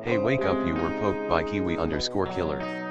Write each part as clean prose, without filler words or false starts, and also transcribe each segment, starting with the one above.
Hey, wake up, you were poked by Kiwi_killer.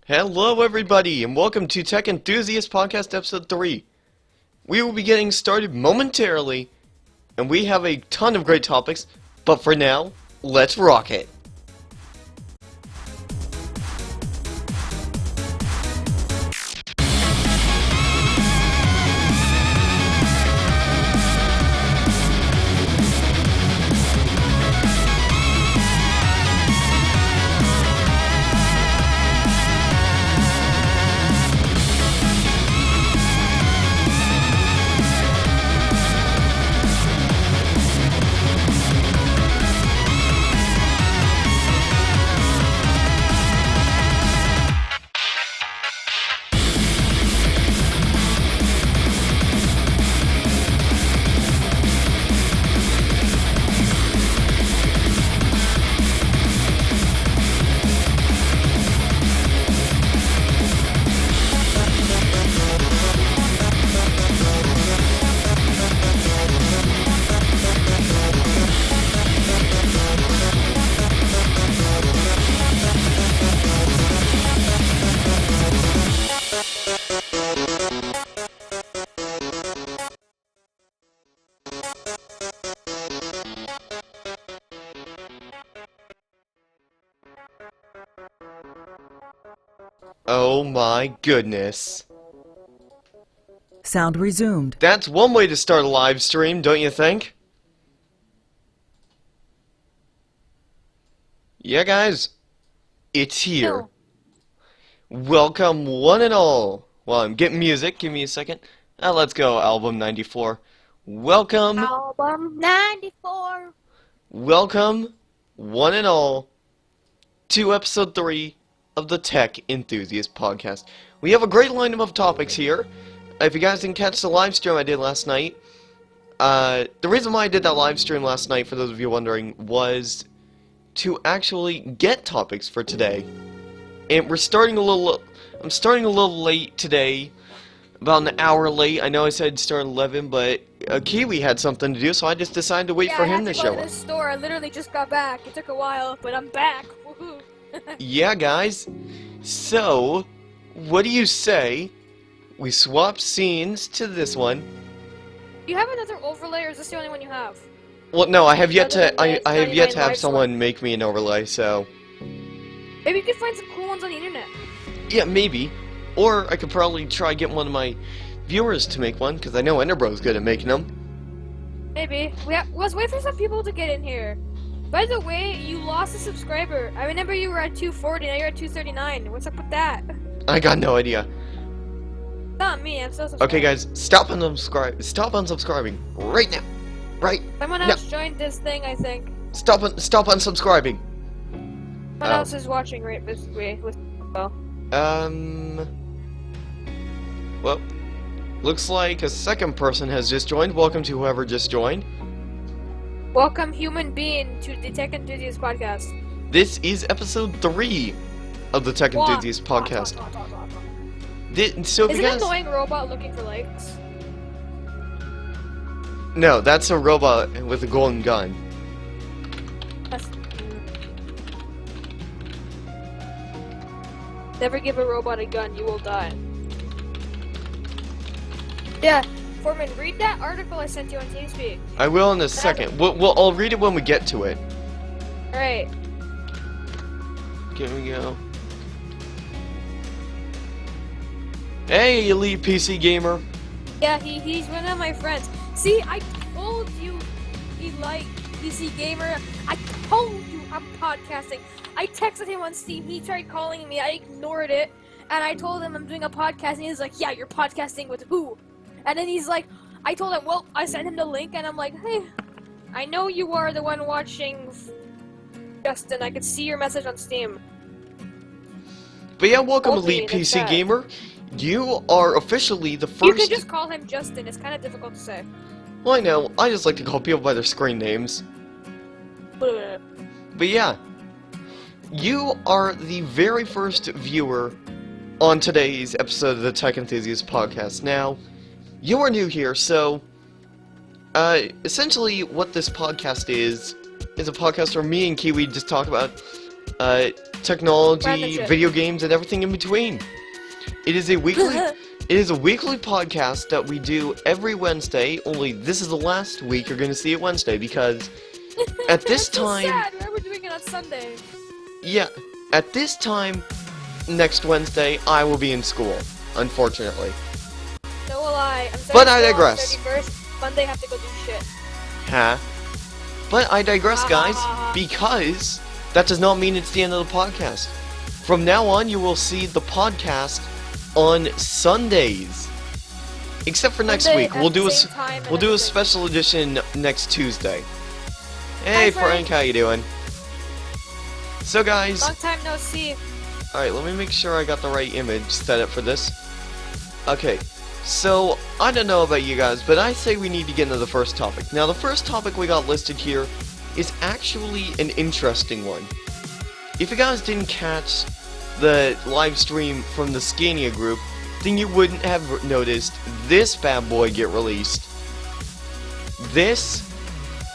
Hello everybody, and welcome to Tech Enthusiast Podcast Episode 3. We will be getting started momentarily, and we have a ton of great topics, but for now, let's rock it. Oh my goodness. Sound resumed. That's one way to start a live stream, don't you think? Yeah, guys, it's here. No. Welcome, one and all. Well, I'm getting music. Give me a second. Let's go, album 94. Welcome, Album 94. welcome, one and all, to episode 3 of the Tech Enthusiast Podcast. We have a great lineup of topics here. If you guys didn't catch the live stream I did last night, the reason why I did that live stream last night, for those of you wondering, was to actually get topics for today. And I'm starting a little late today, about an hour late. I know I said start at 11, but Kiwi had something to do, so I just decided to wait for him to show I had to go to the store. I literally just got back. It took a while, but I'm back. Woohoo! Yeah, guys. So, what do you say we swap scenes to this one? Do you have another overlay, or is this the only one you have? Well, no, I have yet Other to. than I have yet to 99 have live someone make me an overlay. So, Maybe you could find some cool ones on the internet. yeah, maybe. Or I could probably try getting one of my viewers to make one, because I know Enderbro's good at making them. Maybe. Let's wait for some people to get in here. By the way, you lost a subscriber. I remember you were at 240, now you're at 239. What's up with that? I got no idea. Not me, I'm still subscribed. Okay, guys, stop unsubscribing right now. Right. Someone else joined this thing, I think. Stop unsubscribing. Someone else is watching right this way. Well, looks like a second person has just joined. Welcome to whoever just joined. Welcome, human being, to the Tech Enthusiast Podcast. This is episode 3 of the Tech Enthusiast Podcast. So if Is you it guys... an annoying robot looking for likes? No, that's a robot with a golden gun. Never give a robot a gun, you will die. Yeah, Foreman, read that article I sent you on TeamSpeak. I will in a second. I'll read it when we get to it. Alright. Here we go. Hey, Elite PC Gamer. Yeah, he's one of my friends. See, I told you he liked PC Gamer. I told you I'm podcasting. I texted him on Steam. He tried calling me. I ignored it. And I told him I'm doing a podcast. And he's like, yeah, you're podcasting with who? And then he's like, I told him, well, I sent him the link. And I'm like, hey, I know you are the one watching Justin. I could see your message on Steam. But yeah, welcome Hopefully Elite that's PC that. Gamer. You are officially the first... You could just call him Justin. It's kind of difficult to say. Well, I know. I just like to call people by their screen names. But yeah. You are the very first viewer on today's episode of the Tech Enthusiast Podcast. Now, you are new here, so... essentially, what this podcast is a podcast where me and Kiwi just talk about technology, video games, and everything in between. It is a weekly podcast that we do every Wednesday, only this is the last week you're going to see it Wednesday, because at this time... so sad. Why are we doing it on Sunday? Yeah, at this time next Wednesday, I will be in school, unfortunately. So will I. I'm But I digress. 31st. Monday have to go do shit. Huh? But I digress, guys, because that does not mean it's the end of the podcast. From now on, you will see the podcast on Sundays. Except for next Sunday week. at We'll the do same time and a everything. special edition next Tuesday. Hey Hi, Frank, how you doing? So guys, Long time no see. alright, let me make sure I got the right image set up for this. Okay, so I don't know about you guys, but I say we need to get into the first topic. Now the first topic we got listed here is actually an interesting one. If you guys didn't catch the live stream from the SCANIA group, then you wouldn't have noticed this bad boy get released. This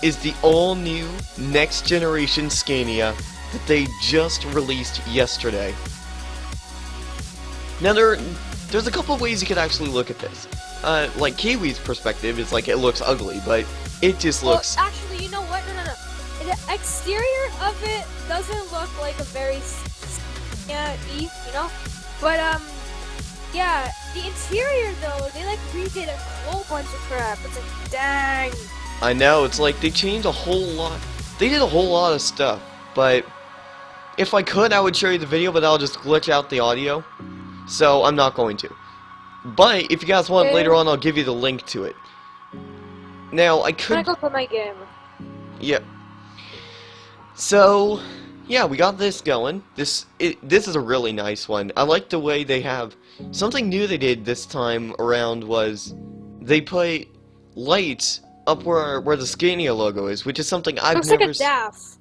is the all-new next generation SCANIA that they just released yesterday. Now there's a couple ways you could actually look at this. Like Kiwi's perspective is like it looks ugly, but it just looks... Well, actually, you know what? No. The exterior of it doesn't look like a very you know? But, yeah, the interior, though, they, like, redid a whole bunch of crap. It's like, dang. I know, it's like they changed a whole lot. They did a whole lot of stuff, but If I could, I would show you the video, but I'll just glitch out the audio. So, I'm not going to. But, if you guys want, Okay. later on, I'll give you the link to it. Now, I I'm gonna could... go play my game. Yep. So, yeah, we got this going. This is a really nice one. I like the way they have... Something new they did this time around was... They put lights up where the Scania logo is, which is something I've Looks never... like a DAF.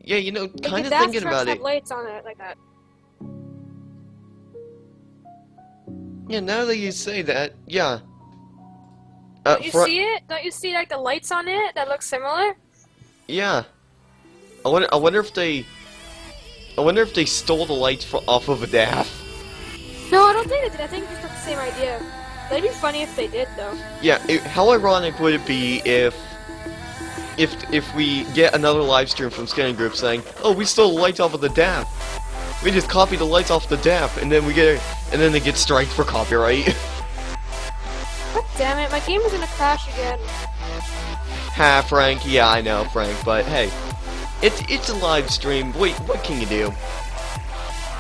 Yeah, you know, Like kind the of DAF thinking trucks about have it. lights on it like that. Yeah, now that you say that, yeah. Don't you see it? Don't you see like the lights on it that look similar? Yeah. I wonder if they stole the lights off of a DAF. No, I don't think they did. I think it's just the same idea. That'd be funny if they did, though. Yeah, how ironic would it be if we get another live stream from Scanning Group saying, "Oh, we stole the lights off of the DAF. We just copied the lights off the DAF," and then they get striked for copyright. God damn it, my game is gonna crash again. Ha, Frank. Yeah, I know, Frank. But hey, it's a live stream. Wait, what can you do?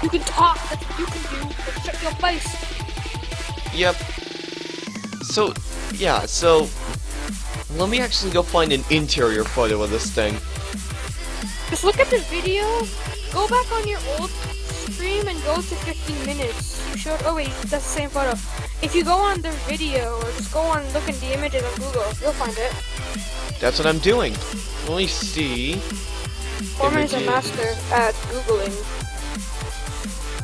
You can talk, that's what you can do. But shut your face. Yep. So, yeah, so... Let me actually go find an interior photo of this thing. Just look at this video, go back on your old stream and go to 15 minutes. You showed, oh wait, that's the same photo. If you go on the video, or just go on, look in the images on Google, you'll find it. That's what I'm doing. Let me see. Former is a Images. master at Googling.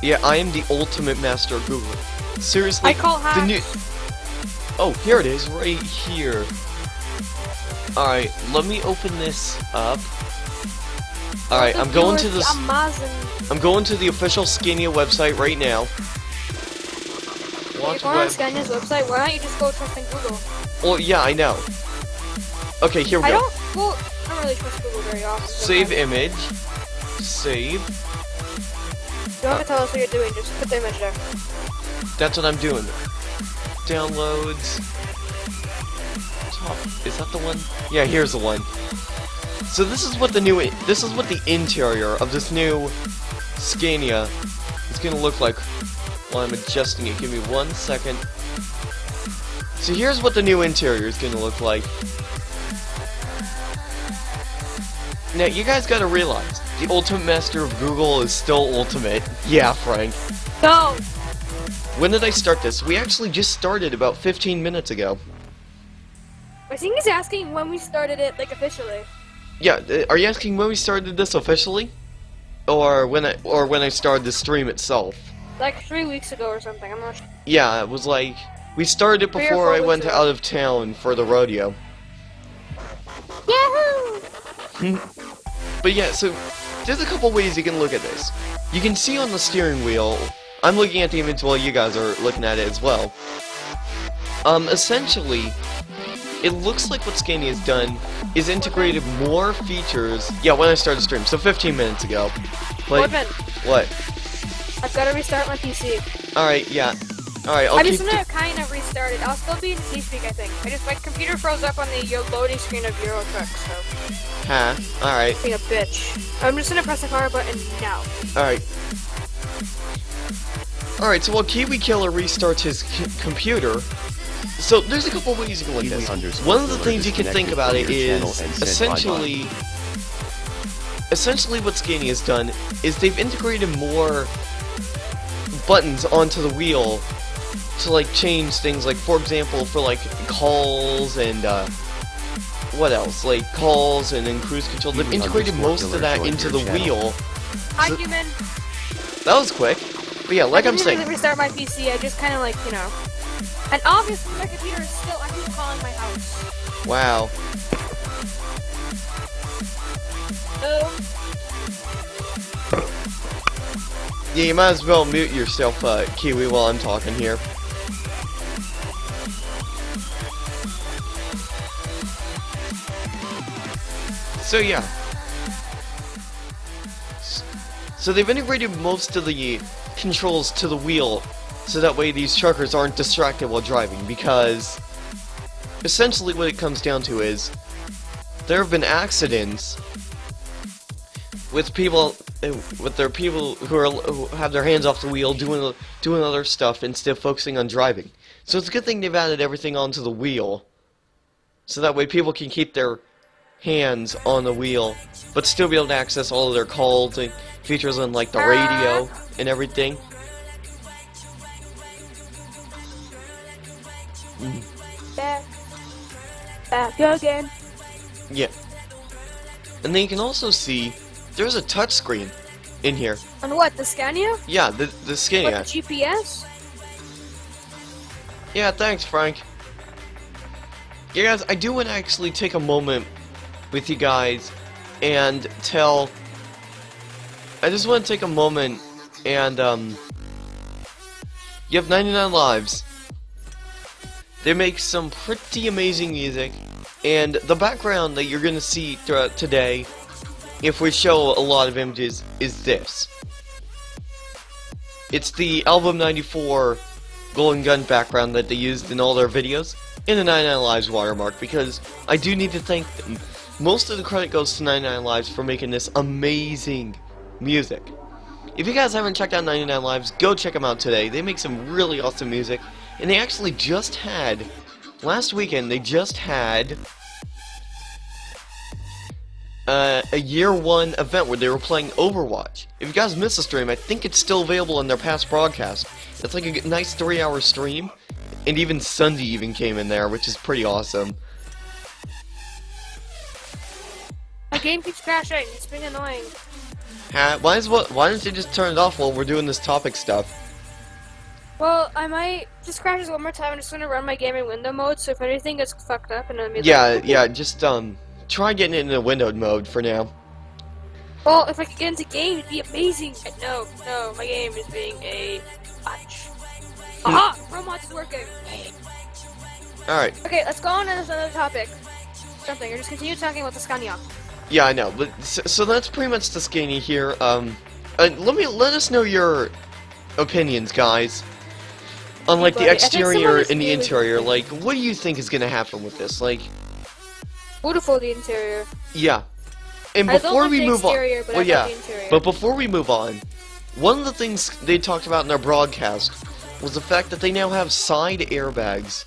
Yeah, I am the ultimate master of Google. Seriously, I call hacks. the new... Oh, here it is, right here. Alright, let me open this up. Alright, I'm going to this... Amazon. I'm going to the official Scania website right now. If Launch you're on web... Scania's website, why don't you just go trust in Google? Well, yeah, I know. Okay, here we I go. don't really trust Google very often. Save sometimes. image. Save. You don't have to tell us what you're doing, just put the image there. That's what I'm doing. Downloads. Top. Is that the one? Yeah, here's the one. So this is what the interior of this new Scania is gonna look like while I'm adjusting it. Give me 1 second. So here's what the new interior is gonna look like. Now you guys gotta realize, the ultimate master of Google is still ultimate. Yeah, Frank. No! When did I start this? We actually just started about 15 minutes ago. I think he's asking when we started it, like, officially. Yeah, are you asking when we started this officially? Or when I started the stream itself? Like 3 weeks ago or something, I'm not sure. Yeah, it was like... We started it 3 or before 4 I weeks went ago. out of town for the rodeo. Yahoo! But yeah, so there's a couple ways you can look at this. You can see on the steering wheel... I'm looking at the image while you guys are looking at it as well. Essentially, it looks like what Scania's done is integrated more features... Yeah, when I started the stream, so 15 minutes ago. But... Woodman, What? I've got to restart my PC. Alright, yeah. Alright, I'll I'm keep... just gonna kind of restart it. I'll still be in TeamSpeak, I think. My computer froze up on the loading screen of Euro Truck, so... Huh? Alright. Being a bitch. I'm just gonna press the power button now. Alright. Alright, so while Kiwi Killer restarts his computer, so there's a couple ways you can look at this. One of the things you can think about it is, essentially what Scania has done is they've integrated more buttons onto the wheel to, like, change things, like, for example, for, like, calls and, what else? Like, calls and then cruise control. They've integrated most of that into the wheel. Hi, So- human. That was quick. But yeah, like I'm I saying... didn't really restart my PC, I just kind of, like, you know... And obviously my computer is still... I keep calling my house. Wow. Yeah, you might as well mute yourself, Kiwi, while I'm talking here. So yeah. So they've integrated most of the controls to the wheel, so that way these truckers aren't distracted while driving, because essentially what it comes down to is there have been accidents with people, with their people who have their hands off the wheel, doing other stuff instead of focusing on driving. So it's a good thing they've added everything onto the wheel, so that way people can keep their hands on the wheel, but still be able to access all of their calls and features on like the radio and everything. Back again. Yeah. And then you can also see there's a touchscreen in here. On what, the Scania? Yeah, the SCANIA. What, the GPS? Yeah, thanks, Frank. Yeah, guys, I do want to actually take a moment with you guys and tell... I just want to take a moment and, you have 99 Lives. They make some pretty amazing music, and the background that you're going to see throughout today, if we show a lot of images, is this. It's the Album 94 Golden Gun background that they used in all their videos, in the 99 Lives watermark, because I do need to thank them. Most of the credit goes to 99 Lives for making this amazing music. If you guys haven't checked out 99 Lives, go check them out today. They make some really awesome music. And they actually just had, last weekend, they just had a year one event where they were playing Overwatch. If you guys missed the stream, I think it's still available in their past broadcast. It's like a nice 3-hour stream, and even Sunday even came in there, which is pretty awesome. My game keeps crashing. It's being annoying. Why don't you just turn it off while we're doing this topic stuff? Well, I might just crash this one more time. I'm just gonna run my gaming window mode, so if anything gets fucked up, and I'm yeah, just try getting it in a windowed mode for now. Well, if I could get into game, it'd be amazing. No, my game is being a botch. Aha! Promod is working. Alright. Okay, let's go on to another topic. Something, or just continue talking about the Scania. Yeah, I know, but so that's pretty much the SCANIA here. Let us know your opinions, guys. On like the exterior and the interior, like, what do you think is gonna happen with this? Like, beautiful, the interior. Yeah. And before we move on, but before we move on, one of the things they talked about in their broadcast was the fact that they now have side airbags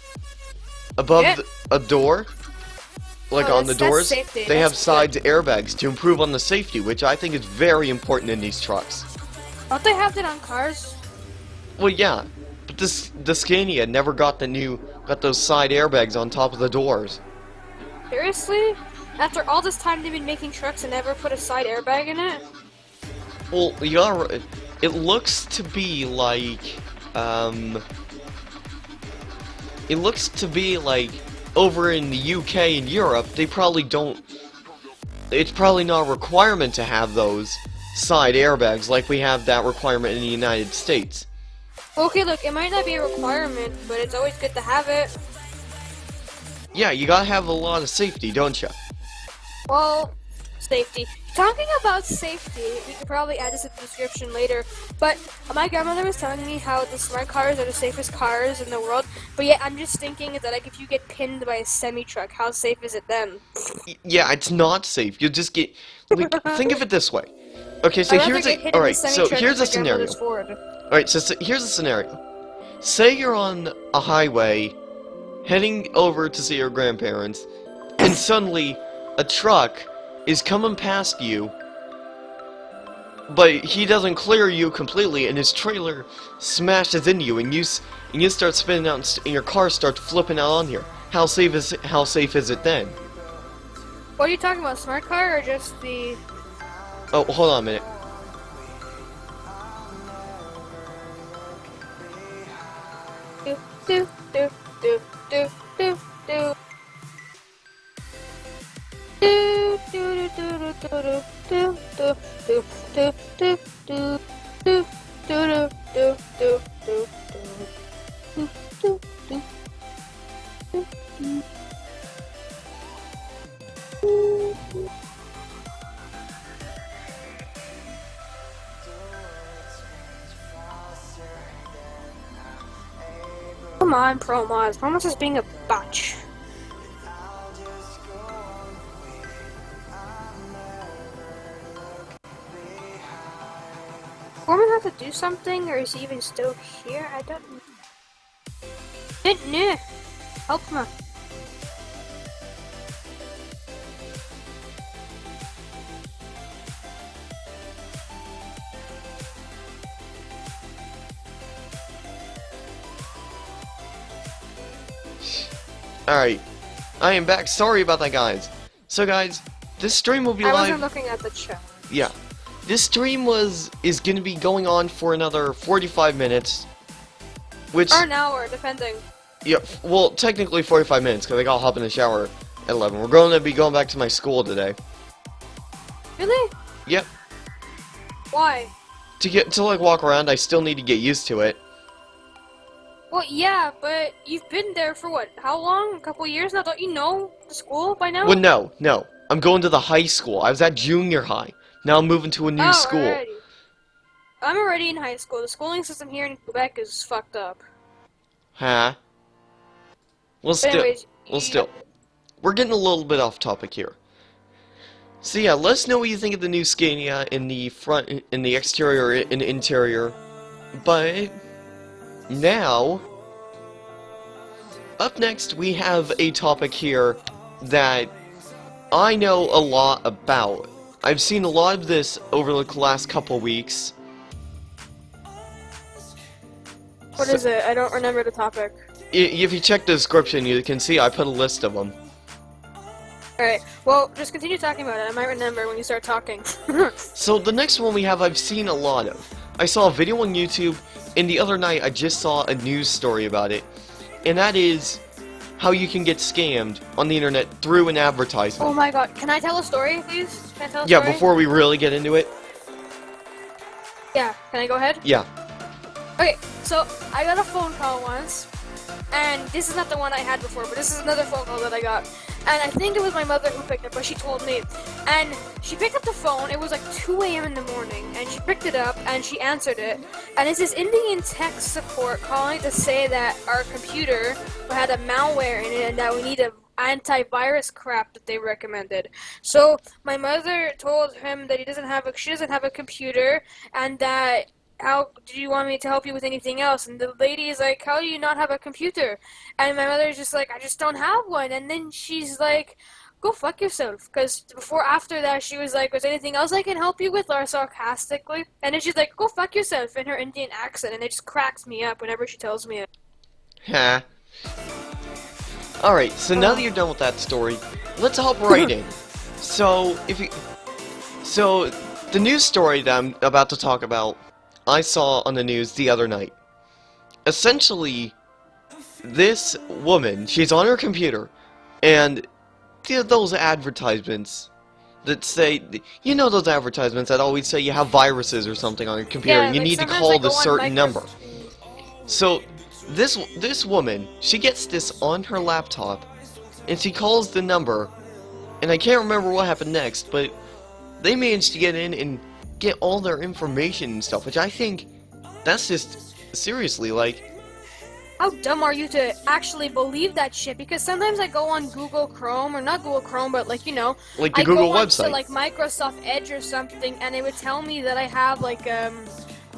above a door, like on the doors. Safety. They have side airbags to improve on the safety, which I think is very important in these trucks. Don't they have that on cars? Well, yeah, but the SCANIA never got those side airbags on top of the doors. Seriously? After all this time they've been making trucks and never put a side airbag in it? Well, yeah, it looks to be like, over in the UK and Europe, they probably don't, it's probably not a requirement to have those side airbags like we have that requirement in the United States. Okay, look, it might not be a requirement, but it's always good to have it. Yeah, you gotta have a lot of safety, don't you? Well, safety. Talking about safety, we could probably add this in the description later, but my grandmother was telling me how the smart cars are the safest cars in the world, but yet I'm just thinking that, like, if you get pinned by a semi-truck, how safe is it then? Yeah, it's not safe. You'll just get... Like, think of it this way. Okay, so here's a scenario. Alright, so here's a scenario. Say you're on a highway, heading over to see your grandparents, and suddenly a truck is coming past you, but he doesn't clear you completely, and his trailer smashes into you, and you start spinning out, and your car starts flipping out on here. How safe is it then? What are you talking about, smart car or just the... Oh, hold on a minute. Do, do, do, do, do, do. Do, do, do, do, do, do, do, do, do, do, do, do, do, do, do, do, do, do, do. Come on, Promos. Promos is being a botch. Foreman have to do something, or is he even still here? I don't know. Didn't know. Help me. Alright, I am back. Sorry about that, guys. So, guys, this stream will be I live. wasn't looking at the chat. Yeah. This stream is going to be going on for another 45 minutes. Which... Or an hour, depending. Yeah, well, technically 45 minutes, because I gotta hop in the shower at 11. We're going to be going back to my school today. Really? Yep. Why? To like, walk around, I still need to get used to it. Well, yeah, but you've been there for what? How long? A couple years now? Don't you know the school by now? Well, no. I'm going to the high school. I was at junior high. Now I'm moving to a new school. Already. I'm already in high school. The schooling system here in Quebec is fucked up. Huh? Well, still. We're getting a little bit off topic here. So yeah, let us know what you think of the new SCANIA in the front, in the exterior, and interior. But now, up next we have a topic here that I know a lot about. I've seen a lot of this over the last couple weeks. What is it? I don't remember the topic. If you check the description, you can see I put a list of them. Alright, well, just continue talking about it. I might remember when you start talking. So the next one we have, I've seen a lot of. I saw a video on YouTube, and the other night I just saw a news story about it. And that is how you can get scammed on the internet through an advertisement. Oh my god, can I tell a story, please? Can I tell a Yeah, story? before we really get into it. Yeah, can I go ahead? Yeah. Okay, so I got a phone call once, and this is not the one I had before, but this is another phone call that I got. And I think it was my mother who picked it, but she told me. And she picked up the phone, it was like 2 a.m. in the morning, and she picked it up, and she answered it. And it's this Indian tech support calling to say that our computer had a malware in it, and that we need a antivirus crap that they recommended. So my mother told him that she doesn't have a computer, and that how do you want me to help you with anything else? And the lady is like, how do you not have a computer? And my mother's just like, I just don't have one. And then she's like, go fuck yourself. Because after that, she was like, was there anything else I can help you with? Or sarcastically. And then she's like, go fuck yourself in her Indian accent. And it just cracks me up whenever she tells me it. Huh. Alright, so now that you're done with that story, let's hop right in. So, the news story that I'm about to talk about, I saw on the news the other night. Essentially, this woman, she's on her computer, and those advertisements that say, you know those advertisements that always say you have viruses or something on your computer, and you need to call this certain number. So, this woman, she gets this on her laptop, and she calls the number, and I can't remember what happened next, but they managed to get in and get all their information and stuff, which I think, that's just, seriously, like... How dumb are you to actually believe that shit? Because sometimes I go on Google Chrome, or not Google Chrome, but like, you know... Like the Google website. I go on to like Microsoft Edge or something, and it would tell me that I have like,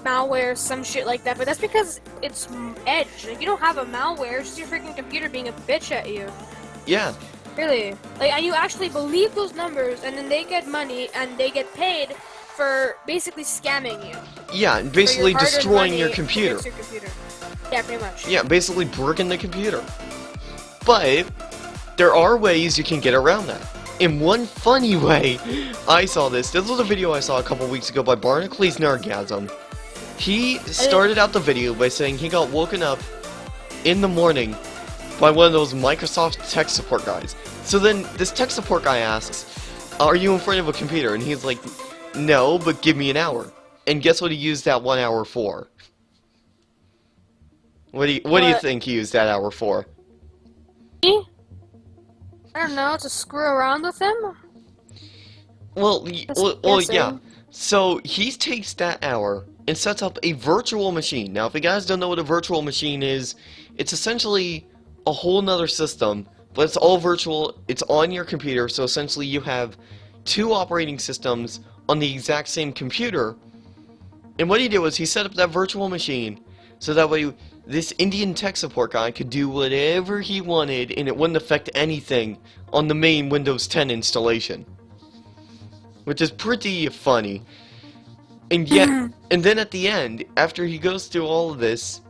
malware, some shit like that, but that's because it's Edge. Like, you don't have a malware, it's just your freaking computer being a bitch at you. Yeah. Really. Like, and you actually believe those numbers, and then they get money, and they get paid for basically scamming you. Yeah, and basically destroying your computer. Yeah, pretty much. Yeah, basically bricking the computer. But there are ways you can get around that. In one funny way, I saw this. This was a video I saw a couple weeks ago by Barnacules Nerdgasm. He started out the video by saying he got woken up in the morning by one of those Microsoft tech support guys. So then this tech support guy asks, are you in front of a computer? And he's like, no, but give me an hour. And guess what he used that 1 hour for? What do you think he used that hour for? Me? I don't know, to screw around with him? Well, yeah. So he takes that hour and sets up a virtual machine. Now, if you guys don't know what a virtual machine is, it's essentially a whole nother system, but it's all virtual, it's on your computer, so essentially you have two operating systems on the exact same computer, And what he did was he set up that virtual machine so that way this Indian tech support guy could do whatever he wanted and it wouldn't affect anything on the main Windows 10 installation. Which is pretty funny. And yet, and then at the end, after he goes through all of this,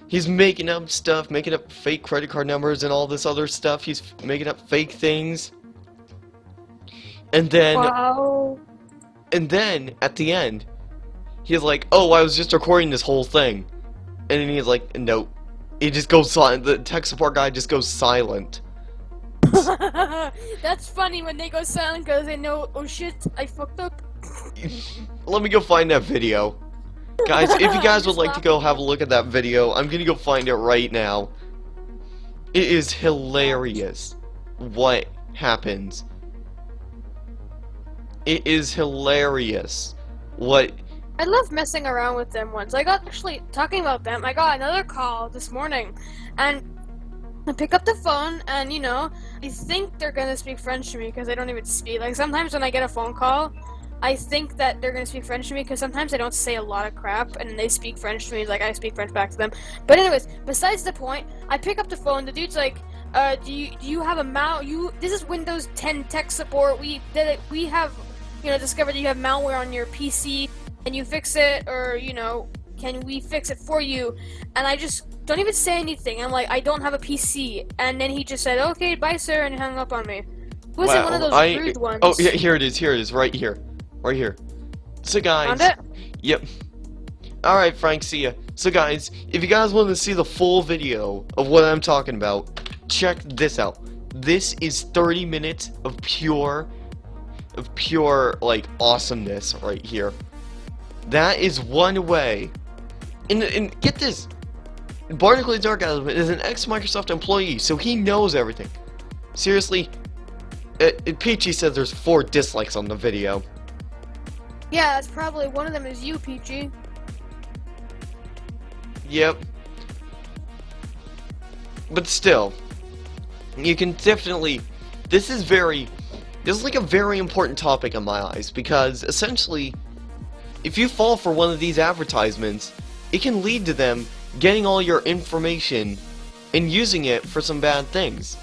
he's making up stuff, making up fake credit card numbers and all this other stuff. He's making up fake things. And then, Wow. and then at the end, he's like, "Oh, I was just recording this whole thing," and then he's like, "Nope." He just goes silent. The tech support guy just goes silent. That's funny when they go silent because they know, oh shit, I fucked up. Let me go find that video. Guys, if you guys would like to go have a look at that video, I'm gonna go find it right now. It is hilarious what happens. It is hilarious what... I love messing around with them once. I got, actually, talking about them, I got another call this morning, and I pick up the phone, and, you know, I think they're gonna speak French to me, because I don't even speak. Like, sometimes when I get a phone call, I think that they're gonna speak French to me, because sometimes I don't say a lot of crap, and they speak French to me, like, I speak French back to them. But anyways, besides the point, I pick up the phone, the dude's like, do you have a this is Windows 10 tech support, we have, you know, discovered that you have malware on your PC, and you fix it, or, you know, can we fix it for you? And I just don't even say anything. I'm like, I don't have a PC. And then he just said, okay, bye, sir, and hung up on me. Was it one of those rude ones? Oh, yeah, here it is, right here. Right here. So, guys... Found it? Yep. Alright, Frank, see ya. So, guys, if you guys want to see the full video of what I'm talking about, check this out. This is 30 minutes of pure, like, awesomeness right here. That is one way. And get this. Barnacle Dark Element is an ex-Microsoft employee, so he knows everything. Seriously, Peachy says there's 4 dislikes on the video. Yeah, that's probably one of them is you, Peachy. Yep. But still, you can definitely... This is like a very important topic in my eyes, because essentially, if you fall for one of these advertisements, it can lead to them getting all your information and using it for some bad things.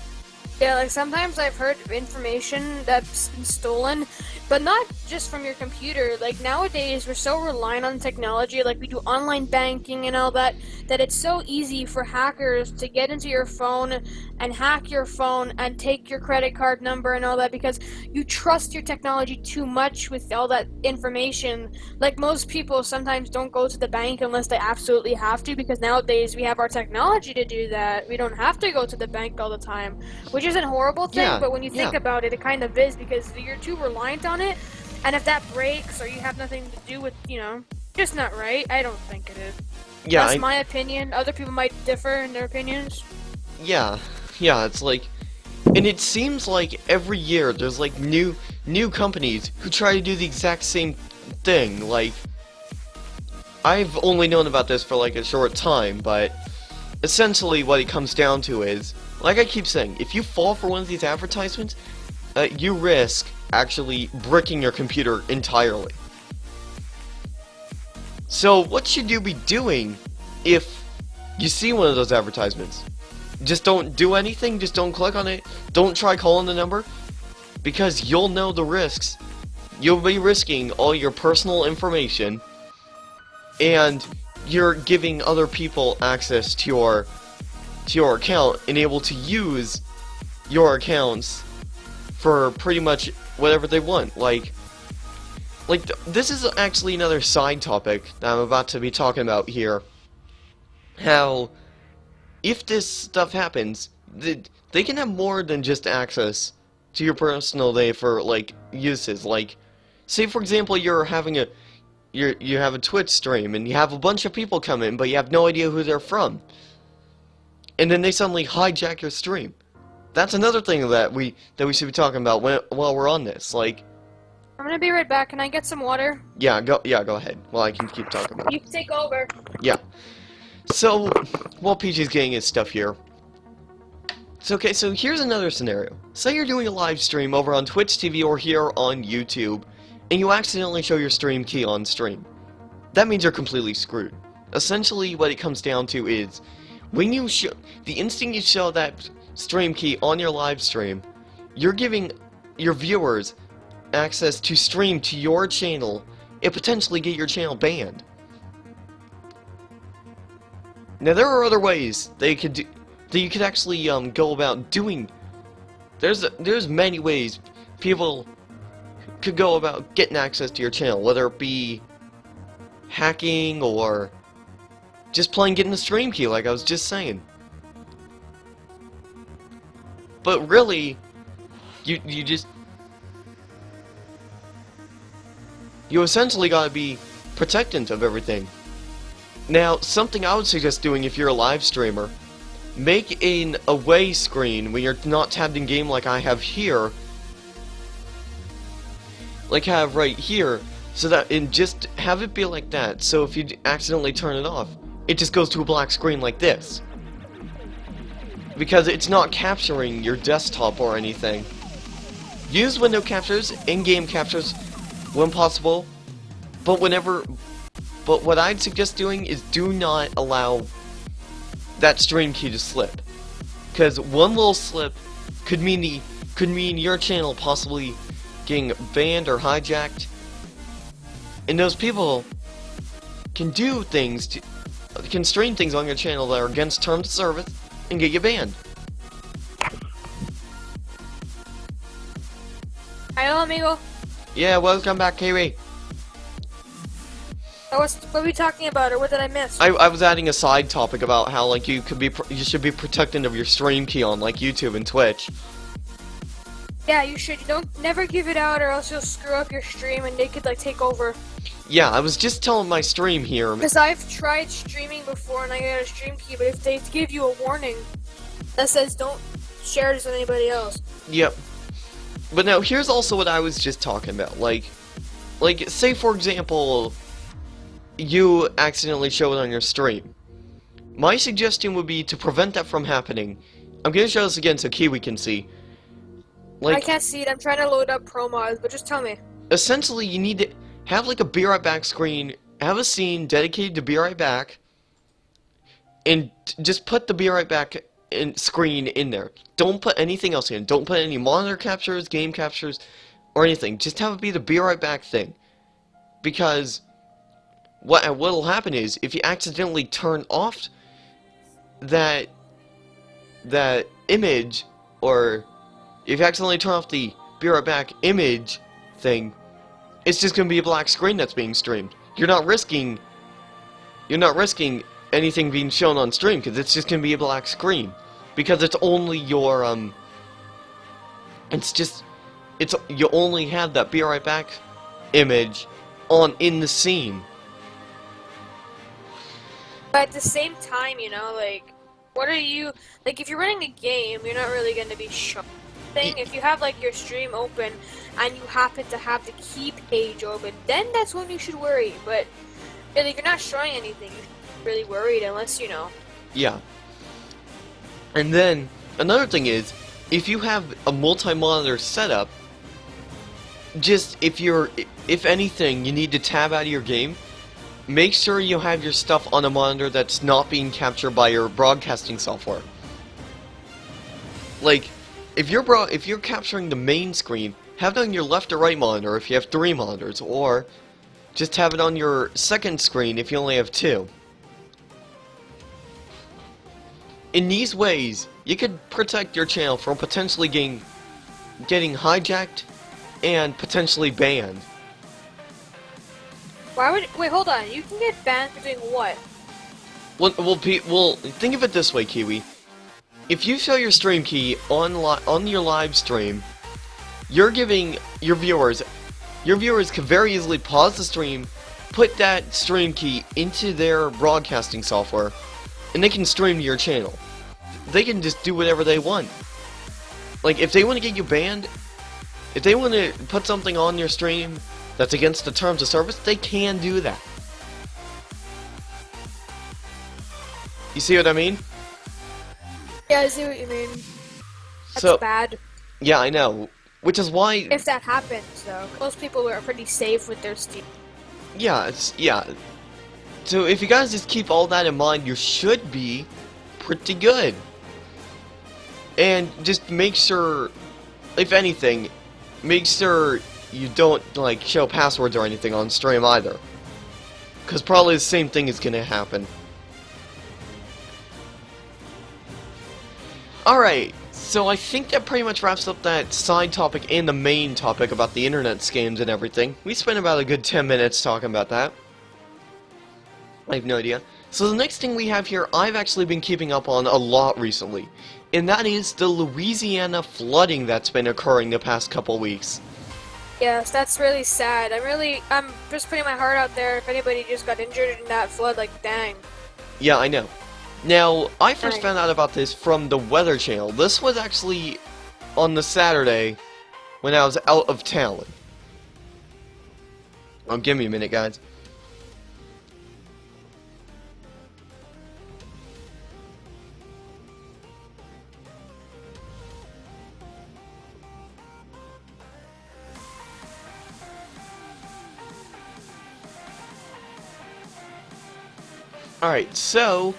Yeah, like sometimes I've heard of information that's been stolen, but not just from your computer. Like nowadays, we're so reliant on technology, like we do online banking and all that, that it's so easy for hackers to get into your phone and hack your phone and take your credit card number and all that because you trust your technology too much with all that information. Like most people sometimes don't go to the bank unless they absolutely have to, because nowadays we have our technology to do that. We don't have to go to the bank all the time, which is a horrible thing, Yeah, but when you think about it, it kind of is, because you're too reliant on it, and if that breaks or you have nothing to do with, you know, just not right. I don't think it is. Yeah, That's my opinion. Other people might differ in their opinions. Yeah, it's like, and it seems like every year there's like new companies who try to do the exact same thing. Like, I've only known about this for like a short time, but essentially what it comes down to is, like I keep saying, if you fall for one of these advertisements, you risk actually bricking your computer entirely. So what should you be doing if you see one of those advertisements? Just don't do anything, just don't click on it, don't try calling the number, because you'll know the risks. You'll be risking all your personal information, and you're giving other people access to your account and able to use your accounts for pretty much whatever they want. Like this is actually another side topic that I'm about to be talking about here. How, if this stuff happens, they can have more than just access to your personal data for, like, uses. Like, say for example you're having you have a Twitch stream and you have a bunch of people come in, but you have no idea who they're from. And then they suddenly hijack your stream. That's another thing that we should be talking about while we're on this. Like, I'm gonna be right back. Can I get some water? Yeah, go ahead. Well, I can keep talking about it. You can take over. Yeah. So, while Peachy's getting his stuff here. So, okay, so here's another scenario. Say you're doing a live stream over on Twitch TV or here on YouTube, and you accidentally show your stream key on stream. that means you're completely screwed. Essentially, what it comes down to is, when you the instant you show that stream key on your live stream, you're giving your viewers access to stream to your channel and potentially get your channel banned. Now, there are other ways that you could actually go about doing. There's many ways people could go about getting access to your channel, whether it be hacking or just plain getting the stream key, like I was just saying. But really, you essentially gotta be protectant of everything. Now, something I would suggest doing if you're a live streamer, make an away screen when you're not tabbed in game like I have here, like I have right here, so that, and just have it be like that, so if you accidentally turn it off, it just goes to a black screen like this. Because it's not capturing your desktop or anything. Use window captures, in-game captures, when possible, but what I'd suggest doing is do not allow that stream key to slip. Because one little slip could mean your channel possibly getting banned or hijacked. And those people can do things can stream things on your channel that are against terms of service and get you banned. Hello, amigo. Yeah, welcome back, Kiwi. What are we talking about, or what did I miss? I was adding a side topic about how, like, you should be protecting of your stream key on, like, YouTube and Twitch. Yeah, you should. Never give it out, or else you'll screw up your stream and they could, like, take over. Yeah, I was just telling my stream here. Because I've tried streaming before and I got a stream key, but if they give you a warning that says don't share this with anybody else. Yep. But now, here's also what I was just talking about. Like, say for example, you accidentally show it on your stream. My suggestion would be to prevent that from happening. I'm gonna show this again so Kiwi can see. Like, I can't see it. I'm trying to load up pro mods, but just tell me. Essentially, you need to have like a Be Right Back screen, have a scene dedicated to Be Right Back, and just put the Be Right Back screen in there. Don't put anything else in. Don't put any monitor captures, game captures, or anything. Just have it be the Be Right Back thing. Because what'll happen is, if you accidentally turn off that image, or if you accidentally turn off the Be Right Back image thing, it's just gonna be a black screen that's being streamed. You're not risking anything being shown on stream, because it's just gonna be a black screen. Because it's only your you only have that Be Right Back image in the scene. But at the same time, you know, like, what are you, like, if you're running a game, you're not really going to be showing thing. If you have, like, your stream open and you happen to have the key page open, then that's when you should worry. But really, if you're not showing anything, you're really worried unless, you know. Yeah. And then, another thing is, if you have a multi-monitor setup, just, if anything, you need to tab out of your game, make sure you have your stuff on a monitor that's not being captured by your broadcasting software. Like, if you're capturing the main screen, have it on your left or right monitor if you have 3 monitors, or just have it on your second screen if you only have 2. In these ways, you could protect your channel from potentially getting hijacked and potentially banned. Wait, hold on. You can get banned for doing what? Well, think of it this way, Kiwi. If you show your stream key on your live stream, you're giving your viewers could very easily pause the stream, put that stream key into their broadcasting software, and they can stream to your channel. They can just do whatever they want. Like, if they want to get you banned, if they want to put something on your stream that's against the terms of service, they can do that. You see what I mean? Yeah, I see what you mean. That's So, bad. yeah, I know. Which is why... If that happens, though. Most people are pretty safe with their Steam. Yeah, So if you guys just keep all that in mind, you should be pretty good. And just make sure, if anything, make sure you don't like show passwords or anything on stream either. Because probably the same thing is going to happen. Alright, so I think that pretty much wraps up that side topic and the main topic about the internet scams and everything. We spent about a good 10 minutes talking about that. I have no idea. So the next thing we have here, I've actually been keeping up on a lot recently. And that is the Louisiana flooding that's been occurring the past couple weeks. Yes, that's really sad. I'm just putting my heart out there if anybody just got injured in that flood, like, dang. Yeah, I know. Now, I first found out about this from the Weather Channel. This was actually on the Saturday when I was out of town. Oh, give me a minute, guys. Alright, so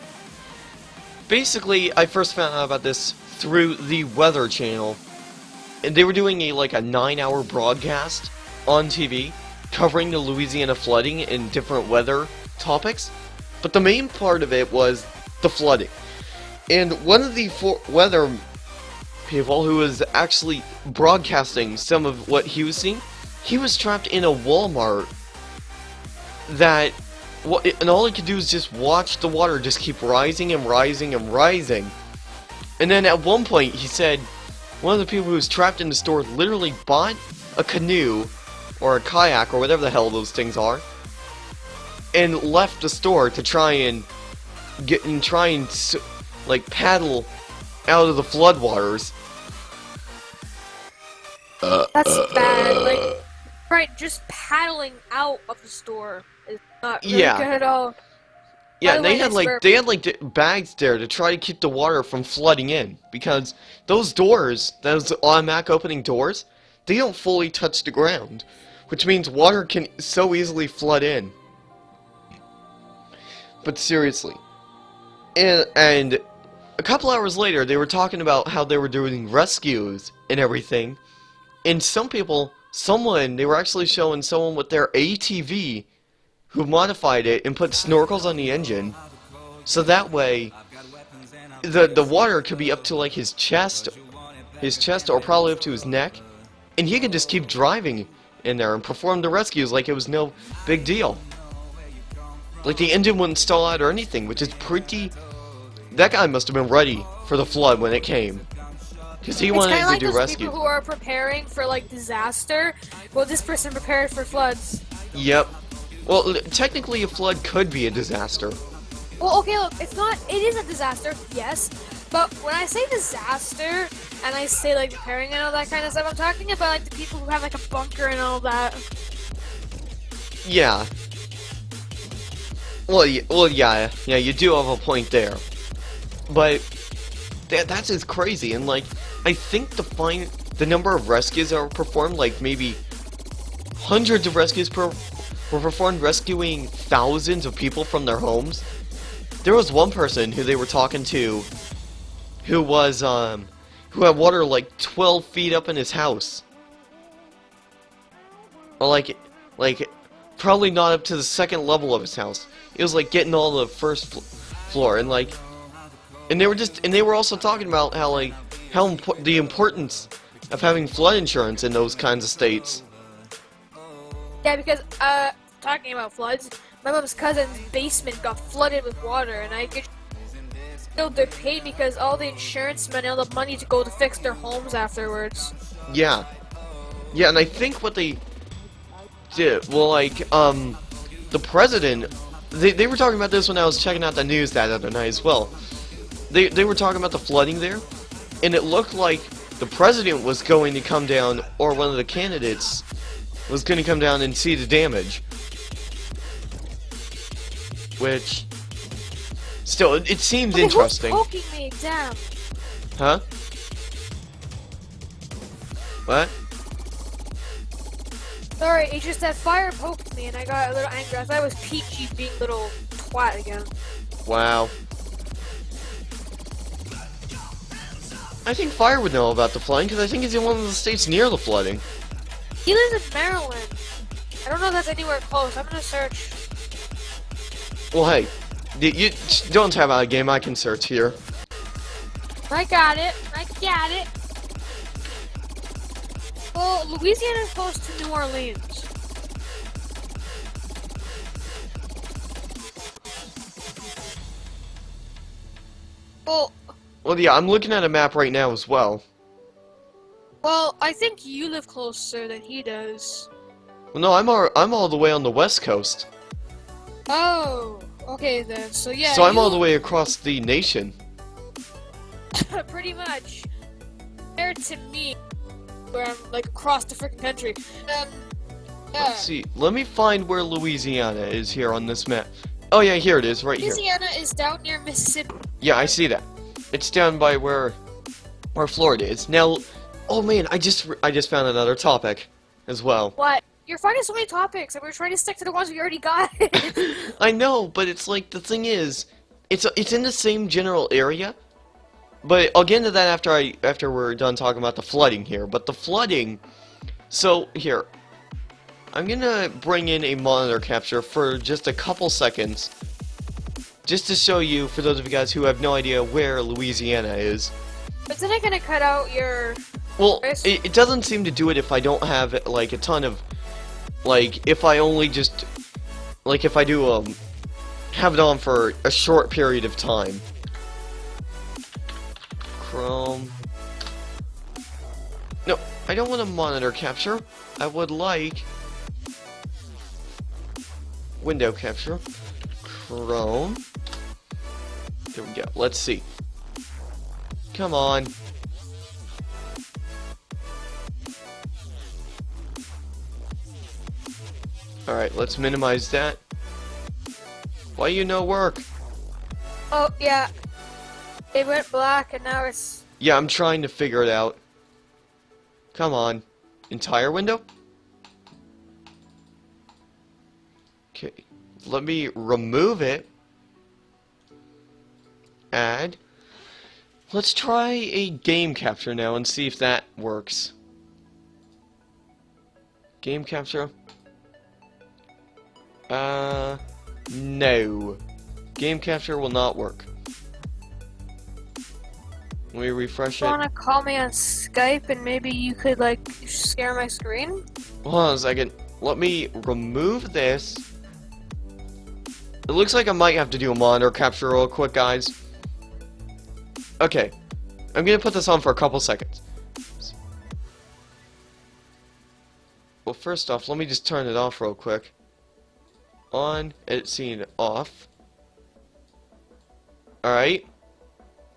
basically I first found out about this through the Weather Channel, and they were doing a 9-hour broadcast on TV covering the Louisiana flooding and different weather topics, but the main part of it was the flooding. And one of the weather people who was actually broadcasting some of what he was seeing, he was trapped in a Walmart that and all he could do is just watch the water just keep rising and rising and rising. And then at one point he said one of the people who was trapped in the store literally bought a canoe or a kayak or whatever the hell those things are and left the store to try and paddle out of the floodwaters. That's bad. Right, just paddling out of the store is not really good at all. Yeah, they had bags there to try to keep the water from flooding in, because those automatic opening doors, they don't fully touch the ground, which means water can so easily flood in. But seriously. And a couple hours later, they were talking about how they were doing rescues and everything, and they were actually showing someone with their ATV who modified it and put snorkels on the engine, so that way the water could be up to his chest or probably up to his neck, and he could just keep driving in there and perform the rescues like it was no big deal. Like the engine wouldn't stall out or anything, which is pretty... That guy must have been ready for the flood when it came, because he wanted to do rescue. It's kind of like those people who are preparing for disaster. Well, this person prepared for floods. Yep. Well, technically a flood could be a disaster. Well, okay, look, it is a disaster, yes, but when I say disaster, and I say, preparing and all that kind of stuff, I'm talking about, the people who have, a bunker and all that. Yeah. Well, yeah, you do have a point there. But that's just crazy, and, I think the number of rescues that were performed, maybe hundreds of rescues were performed rescuing thousands of people from their homes. There was one person who they were talking to who had water 12 feet up in his house. Or probably not up to the second level of his house. It was getting all the first floor, and they were also talking about how the importance of having flood insurance in those kinds of states. Yeah, because talking about floods, my mom's cousin's basement got flooded with water, and I could still they're paid because all the insurance money, all the money to go to fix their homes afterwards. Yeah, and I think what they did, the president, they were talking about this when I was checking out the news that other night as well. They were talking about the flooding there, and it looked like the president was going to come down, or one of the candidates was going to come down and see the damage. Which, still, it seems interesting. Who's poking me? Damn. Huh? What? Sorry, it's just that fire poked me and I got a little angry. I thought it was Peachy being a little quiet again. Wow. I think Fire would know about the flooding, because I think he's in one of the states near the flooding. He lives in Maryland. I don't know if that's anywhere close. I'm gonna search. Well, hey, you don't have a game I can search here. I got it. I got it. Well, Louisiana is close to New Orleans. Well, yeah, I'm looking at a map right now as well. Well, I think you live closer than he does. Well, no, I'm all the way on the west coast. Oh, okay then. So yeah. So I'm all the way across the nation. Pretty much. Compared to me, where I'm like across the freaking country. Yeah. Let's see. Let me find where Louisiana is here on this map. Oh yeah, here it is, right here. Louisiana is down near Mississippi. Yeah, I see that. It's down by where Florida is. Now, oh man, I just found another topic as well. What? You're finding so many topics, and we're trying to stick to the ones we already got. I know, but it's like the thing is, it's in the same general area. But I'll get into that after we're done talking about the flooding here. But the flooding, so here, I'm gonna bring in a monitor capture for just a couple seconds, just to show you, for those of you guys who have no idea where Louisiana is. Isn't it gonna cut out your? Well, it doesn't seem to do it if I don't have like a ton of, like if I only just, like if I do have it on for a short period of time. Chrome. No, I don't want a monitor capture. I would like window capture. Chrome. There we go. Let's see. Come on. Alright, let's minimize that. Why you no work? Oh yeah. It went black and now it's. Yeah, I'm trying to figure it out. Come on. Entire window? Okay. Let me remove it. Add. Let's try a game capture now and see if that works. Game capture. No. Game capture will not work. Let me refresh it. You wanna call me on Skype and maybe you could like share my screen? Hold on a second. Let me remove this. It looks like I might have to do a monitor capture real quick, guys. Okay. I'm gonna put this on for a couple seconds. Well, first off, let me just turn it off real quick. On, edit scene off. Alright.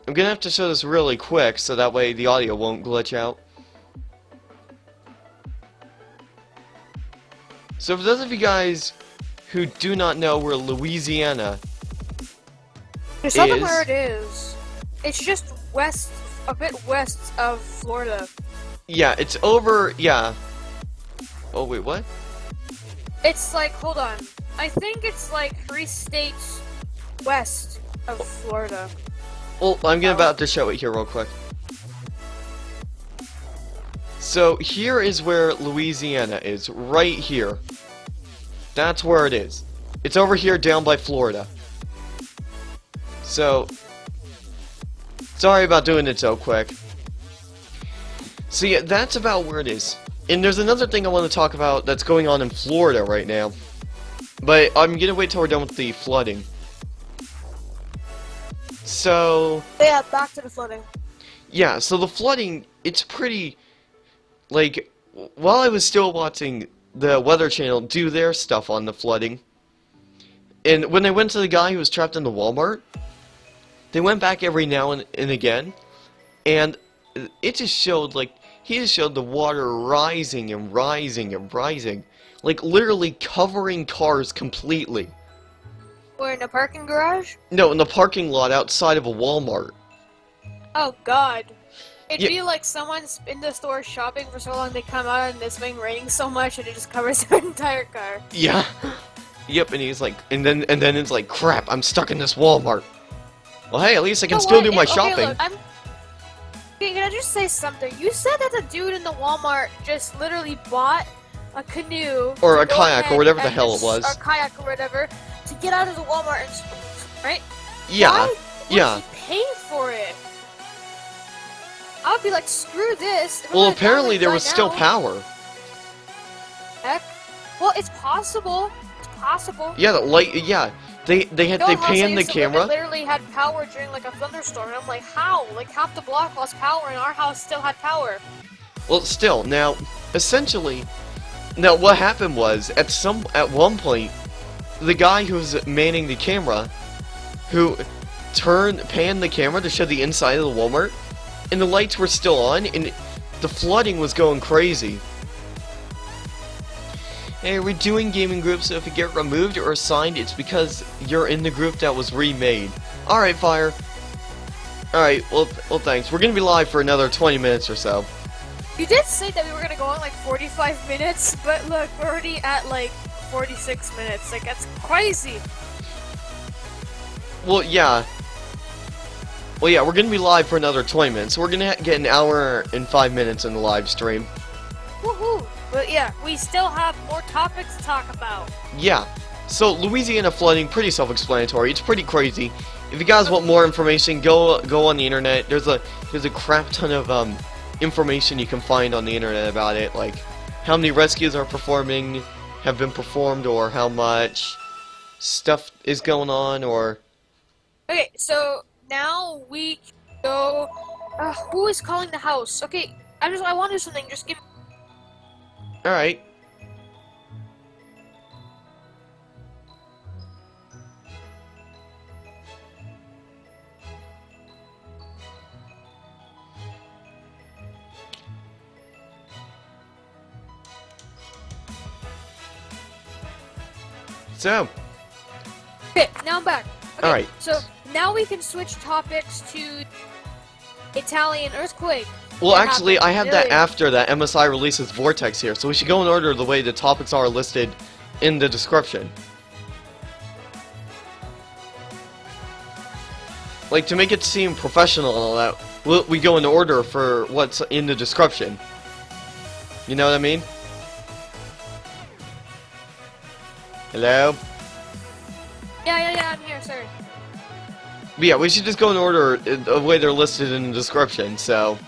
I'm gonna have to show this really quick so that way the audio won't glitch out. So for those of you guys who do not know where Louisiana There's something where it is. It's just west, a bit west of Florida. Yeah, it's over, yeah. Oh wait, what? It's like, hold on. I think it's like 3 states west of Florida. Well, I'm about to show it here real quick. So here is where Louisiana is, right here. That's where it is. It's over here down by Florida. So, sorry about doing it so quick. So yeah, that's about where it is. And there's another thing I want to talk about that's going on in Florida right now. But I'm gonna wait till we're done with the flooding. So... Yeah, back to the flooding. Yeah, so the flooding, it's pretty... Like, while I was still watching the Weather Channel do their stuff on the flooding, and when they went to the guy who was trapped in the Walmart, they went back every now and again, and it just showed, like, he just showed the water rising and rising and rising. Like, literally covering cars completely. We're in a parking garage? No, in the parking lot outside of a Walmart. Oh god. It'd Yeah. be like someone's in the store shopping for so long, they come out and it's been raining so much and it just covers their entire car. Yeah. Yep, and he's like, and then it's like, crap, I'm stuck in this Walmart. Well, hey, at least I can still do my shopping. Look, okay, can I just say something? You said that the dude in the Walmart just literally bought a canoe or a kayak or whatever the hell it was. Or a kayak or whatever to get out of the Walmart and right? Yeah. Why Yeah. would he pay for it? I would be like, screw this. If I'm Well, gonna apparently download there right was still now- power. Heck. Well, it's possible. It's possible. Yeah, the light. Yeah, they panned the camera. It literally had power during like a thunderstorm. And I'm like, how? Like half the block lost power, and our house still had power. Well, still, now, essentially, now what happened was at one point, the guy who was manning the camera, who panned the camera to show the inside of the Walmart, and the lights were still on, and the flooding was going crazy. Hey, we're doing gaming groups, so if you get removed or assigned, it's because you're in the group that was remade. Alright, Fire. Alright, well, thanks. We're gonna be live for another 20 minutes or so. You did say that we were gonna go on like 45 minutes, but look, we're already at like 46 minutes. Like, that's crazy. Well, yeah. Well, yeah, we're gonna be live for another 20 minutes, so we're gonna get an hour and 5 minutes in the live stream. Woohoo! But yeah, we still have more topics to talk about. Yeah. So, Louisiana flooding, pretty self-explanatory. It's pretty crazy. If you guys want more information, go on the internet. There's a crap ton of information you can find on the internet about it, like how many rescues have been performed, or how much stuff is going on, or... Okay, so now we go. Who is calling the house? Okay, I want to do something. Just give. Alright. So. Okay, now I'm back. Okay, Alright. So now we can switch topics to Italian earthquake. Well, What actually, happened? I have that Really? after that MSI releases Vortex here, so we should go in order the way the topics are listed in the description. Like, to make it seem professional and all that, we go in order for what's in the description. You know what I mean? Hello? Yeah, I'm here, sorry. But yeah, we should just go in order the way they're listed in the description, so...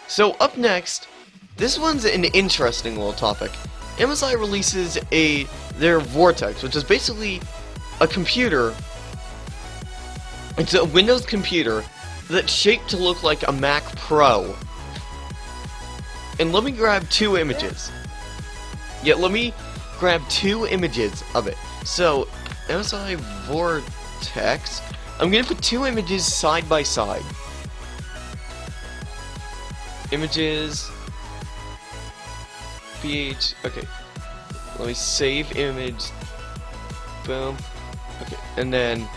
So, up next, this one's an interesting little topic. MSI releases their Vortex, which is basically a computer. It's a Windows computer that's shaped to look like a Mac Pro. And let me grab two images. Yeah, let me grab two images of it. So, MSI Vortex, I'm gonna put two images side by side. Images, okay, let me save image, boom, okay, and then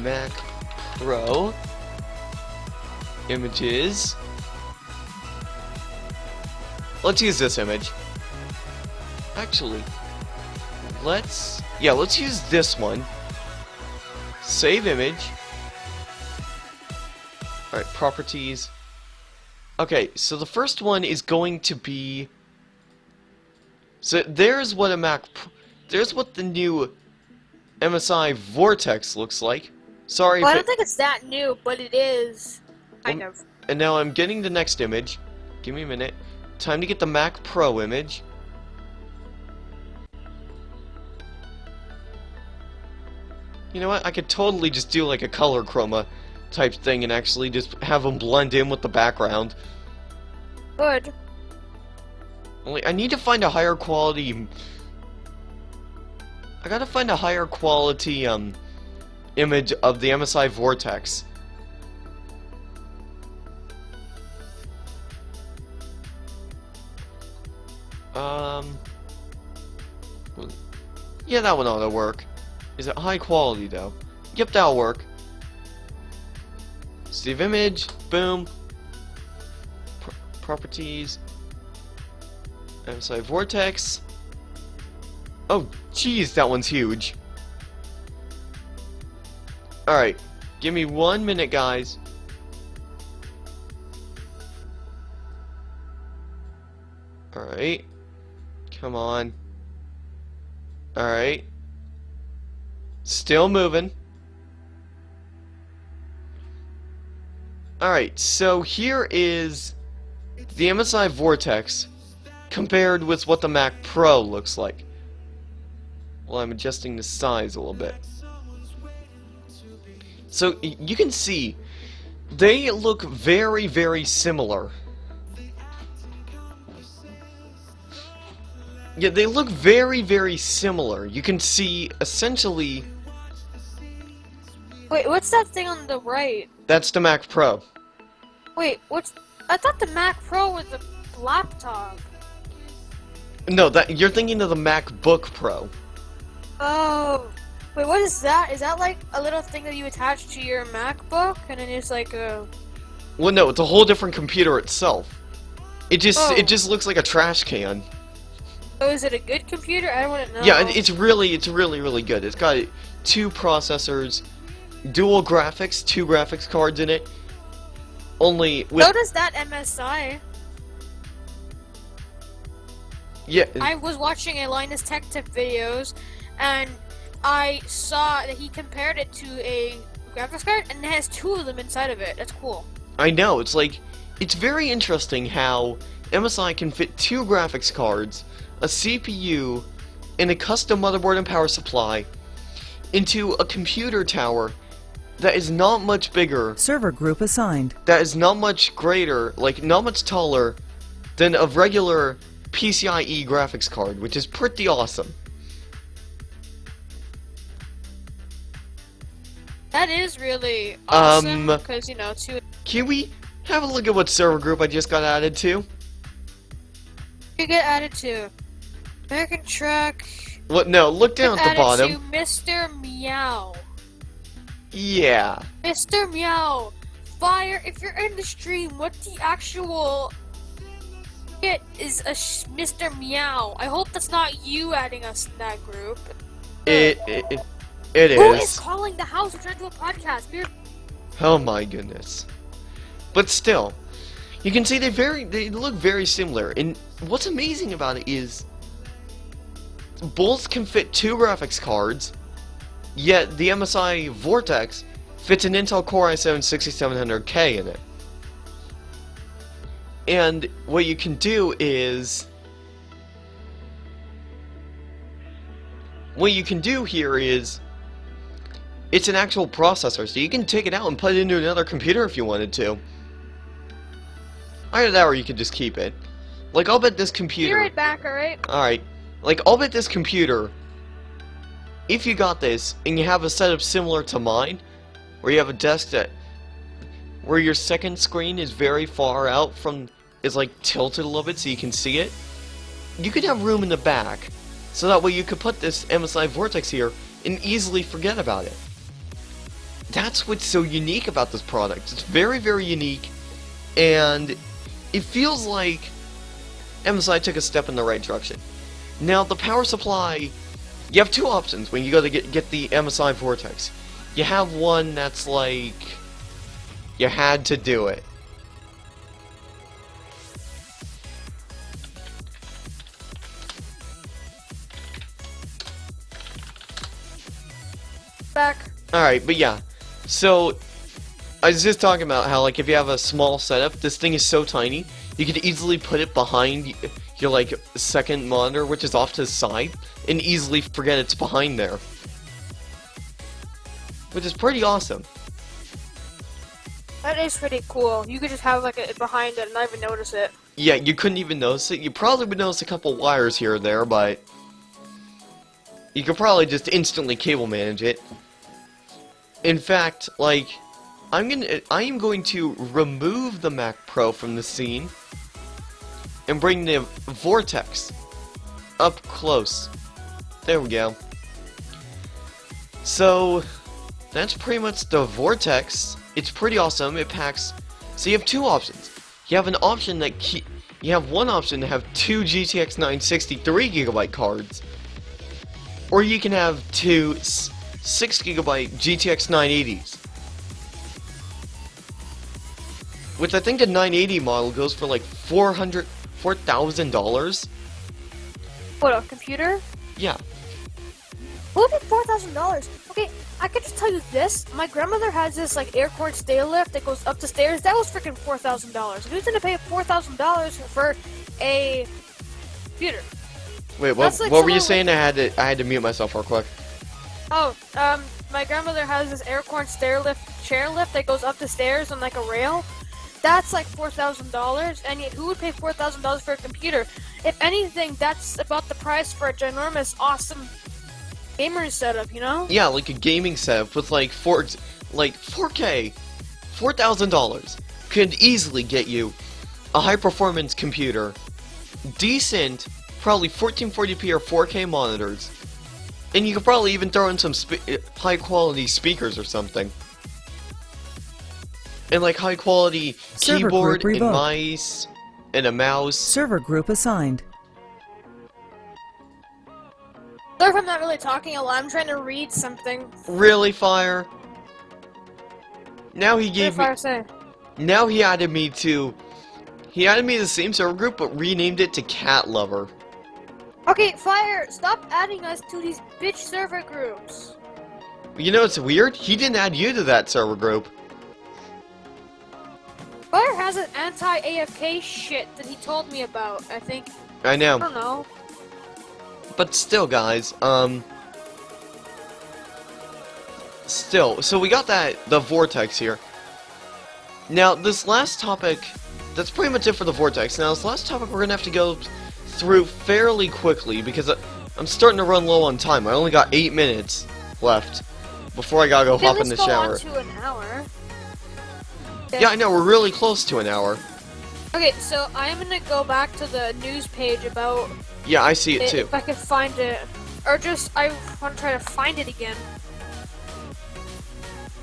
Mac Pro, images, let's use this image, actually, let's use this one, save image, alright, properties. Okay, so the first one is going to be... So there's what there's what the new MSI Vortex looks like. Sorry Well, I if don't think it's that new, but it is. Kind of. And now I'm getting the next image. Give me a minute. Time to get the Mac Pro image. You know what? I could totally just do like a color chroma type thing and actually just have them blend in with the background. Good. Only I need to find a higher quality. I gotta find a higher quality image of the MSI Vortex. Yeah, that one ought to work. Is it high quality though? Yep, that'll work. Save image, boom. Properties. MSI Vortex. Oh, jeez, that one's huge. Alright, give me 1 minute, guys. Alright. Come on. Alright. Still moving. Alright, so here is the MSI Vortex compared with what the Mac Pro looks like. Well, I'm adjusting the size a little bit. So, you can see, they look very, very similar. Yeah, they look very, very similar. You can see, essentially... Wait, what's that thing on the right? That's the Mac Pro. Wait, I thought the Mac Pro was a laptop. No, you're thinking of the MacBook Pro. Oh. Wait, what is that? Is that like a little thing that you attach to your MacBook, and then it's like a... Well, no, it's a whole different computer itself. It just looks like a trash can. Oh, is it a good computer? I wouldn't know. Yeah, it's really, really good. It's got 2 processors, dual graphics, 2 graphics cards in it. Only with... So does that MSI. Yeah. I was watching a Linus Tech Tip videos, and I saw that he compared it to a graphics card, and it has 2 of them inside of it. That's cool. I know, it's very interesting how MSI can fit 2 graphics cards, a CPU, and a custom motherboard and power supply into a computer tower that is not much bigger. Server group assigned. That is not much greater, like not much taller than a regular PCIe graphics card, which is pretty awesome. That is really awesome, because, you know, Can we have a look at what server group I just got added to? You get added to American Truck. What? No, look down at the bottom. To Mr. Meow. Yeah. Mr. Meow. Fire, if you're in the stream, what the actual shit is a Mr. Meow? I hope that's not you adding us in that group. It Who is. is calling the house? We're trying to do a podcast. Oh my goodness. But still, you can see they look very similar. And what's amazing about it is both can fit 2 graphics cards, yet the MSI Vortex fits an Intel Core i7-6700K in it. And what you can do is... What you can do here is... It's an actual processor, so you can take it out and put it into another computer if you wanted to. Either that or you could just keep it. Like, I'll bet this computer... Be right back, alright? Alright. Like, I'll bet this computer, if you got this, and you have a setup similar to mine, where you have a desk that... where your second screen is very far out from... is like tilted a little bit so you can see it, you could have room in the back, so that way you could put this MSI Vortex here and easily forget about it. That's what's so unique about this product. It's very, very unique, and it feels like MSI took a step in the right direction. Now, the power supply, you have 2 options when you go to get the MSI Vortex. You have one that's like, you had to do it. Back. Alright, but yeah. So, I was just talking about how, like, if you have a small setup, this thing is so tiny, you could easily put it behind your, like, second monitor, which is off to the side, and easily forget it's behind there. Which is pretty awesome. That is pretty cool. You could just have, like, it behind it and not even notice it. Yeah, you couldn't even notice it. You probably would notice a couple wires here or there, but you could probably just instantly cable manage it. In fact, like, I am going to remove the Mac Pro from the scene and bring the Vortex up close. There we go. So, that's pretty much the Vortex. It's pretty awesome. It packs... So you have 2 options. You have an option that... You have one option to have 2 GTX 960 3GB cards. or you can have two 6GB GTX 980s. Which I think the 980 model goes for like $4,000. What, a computer? Yeah. What would be $4,000? Okay, I could just tell you this. My grandmother has this like air-core stair lift that goes up the stairs. That was freaking $4,000. Who's gonna pay $4,000 for a computer? Wait, what? Like what were you saying? I had to mute myself real quick. Oh, my grandmother has this air-core chair lift that goes up the stairs on like a rail. That's like $4,000, and yet who would pay $4,000 for a computer? If anything, that's about the price for a ginormous, awesome gamer setup, you know? Yeah, like a gaming setup with like 4K, $4,000 could easily get you a high-performance computer, decent, probably 1440p or 4K monitors, and you could probably even throw in some high-quality speakers or something. And like high-quality keyboard and mice and a mouse. Server group assigned. Sorry if I'm not really talking a lot. I'm trying to read something. Really, Fire? Now he gave me. Now he added me to. He added me to the same server group, but renamed it to Cat Lover. Okay, Fire, stop adding us to these bitch server groups. You know what's weird? He didn't add you to that server group. Fire has an anti-AFK shit that he told me about, I think. I know. I don't know. But still, guys, still, so we got the Vortex here. Now, this last topic, that's pretty much it for the Vortex. Now, this last topic we're gonna have to go through fairly quickly, because I'm starting to run low on time. I only got 8 minutes left before I gotta go hop in the shower. Let's go on to an hour. Okay. Yeah, I know, we're really close to an hour. Okay, so I'm gonna go back to the news page about... Yeah, I see it too. If I can find it. Or just, I want to try to find it again.